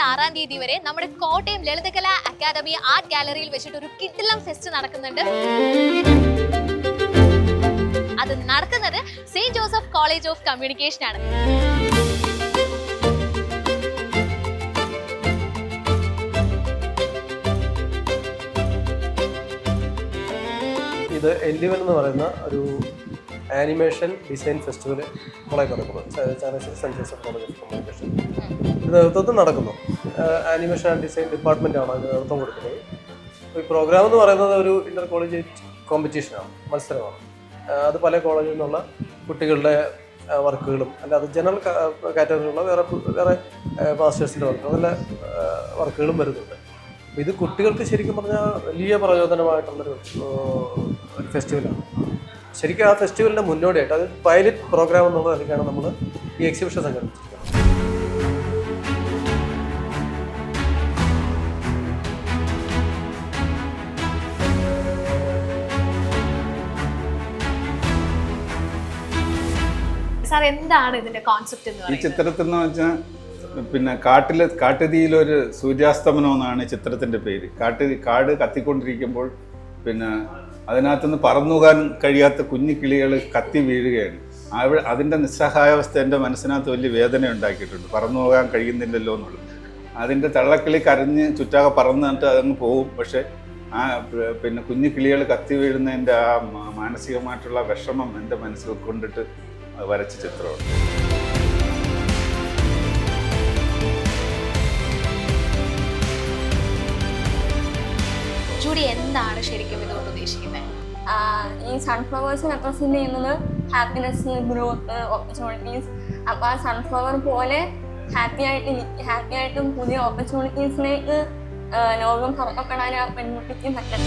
6 വരെ നമ്മുടെ Kottayam Lalithakala academy art ഗാലറിയിൽ വെച്ചിട്ട് ഒരു കിടിലം ഫെസ്റ്റ് നടക്കുന്നുണ്ട്. അത് നടക്കുന്നത് saint Joseph college of communication ആണ്. ഇത് എൻഡിവൻ എന്ന് പറയുന്ന ഒരു ആനിമേഷൻ ഡിസൈൻ ഫെസ്റ്റിവൽ കോളേജ് നടക്കുന്നത്. Saint Joseph college of communication ഇത് നേതൃത്വത്തിൽ നടക്കുന്നു. ആനിമേഷൻ ആൻഡ് ഡിസൈൻ ഡിപ്പാർട്ട്മെൻറ്റാണ് അതിന് നേതൃത്വം കൊടുക്കുന്നത്. ഈ പ്രോഗ്രാം എന്ന് പറയുന്നത് ഒരു ഇന്റർ കോളേജിയറ്റ് കോമ്പറ്റീഷനാണ്, മത്സരമാണ്. അത് പല കോളേജിൽ നിന്നുള്ള കുട്ടികളുടെ വർക്കുകളും അല്ലാതെ ജനറൽ കാറ്റഗറിയിലുള്ള വേറെ മാസ്റ്റേഴ്സിൻ്റെ വർക്ക് അങ്ങനെ വർക്കുകളും വരുന്നുണ്ട്. ഇത് കുട്ടികൾക്ക് ശരിക്കും പറഞ്ഞാൽ വലിയ പ്രചോദനമായിട്ടുള്ളൊരു ഫെസ്റ്റിവലാണ്. ശരിക്കും ആ ഫെസ്റ്റിവലിൻ്റെ മുന്നോടിയായിട്ട് അത് പൈലറ്റ് പ്രോഗ്രാം എന്നുള്ള നിലയ്ക്കാണ് നമ്മൾ ഈ എക്സിബിഷൻ സംഘടിപ്പിച്ചിരിക്കുന്നത്. സാർ, എന്താണ് ഇതിന്റെ കോൺസെപ്റ്റ് എന്ന് പറയുന്നത്? ഈ ചിത്രത്തിൽ എന്ന് വെച്ചാൽ പിന്നെ കാട്ടുതീയിലൊരു സൂര്യാസ്തമനം എന്നാണ് ചിത്രത്തിൻ്റെ പേര്. കാട് കത്തിക്കൊണ്ടിരിക്കുമ്പോൾ പിന്നെ അതിനകത്തുനിന്ന് പറന്നുപോകാൻ കഴിയാത്ത കുഞ്ഞു കിളികൾ കത്തി വീഴുകയാണ്. അതിൻ്റെ നിസ്സഹായാവസ്ഥ എൻ്റെ മനസ്സിനകത്ത് വലിയ വേദന ഉണ്ടാക്കിയിട്ടുണ്ട്. പറന്നു പോകാൻ കഴിയുന്നില്ലല്ലോ എന്നുള്ളത്. അതിൻ്റെ തള്ളക്കിളി കരഞ്ഞ് ചുറ്റാകെ പറന്നിട്ട് അതങ്ങ് പോകും. പക്ഷേ ആ പിന്നെ കുഞ്ഞു കിളികൾ കത്തി വീഴുന്നതിൻ്റെ ആ മാനസികമായിട്ടുള്ള വിഷമം എൻ്റെ മനസ്സിൽ കൊണ്ടിട്ട് വരച്ച ചിത്രമാണ്. ജൂഡി, എന്താണ് ശരിക്കും ഇതുകൊണ്ട് ഉദ്ദേശിക്കുന്നത്? ഈ സൺഫ്ലവേഴ്സ് റെപ്രസെന്റ് ചെയ്യുന്നത് ഹാപ്പിനെസ്, ഗ്രോത്ത്, ഓപ്പർച്യൂണിറ്റീസ്. അപ്പോൾ ആ സൺഫ്ലവർ പോലെ ഹാപ്പി ആയിട്ടും പുതിയ ഓപ്പർച്യൂണിറ്റീസിലേക്ക് ലോകം തുറക്കപ്പെടാൻ ആ പെൺകുട്ടിക്ക് പറ്റട്ടെ.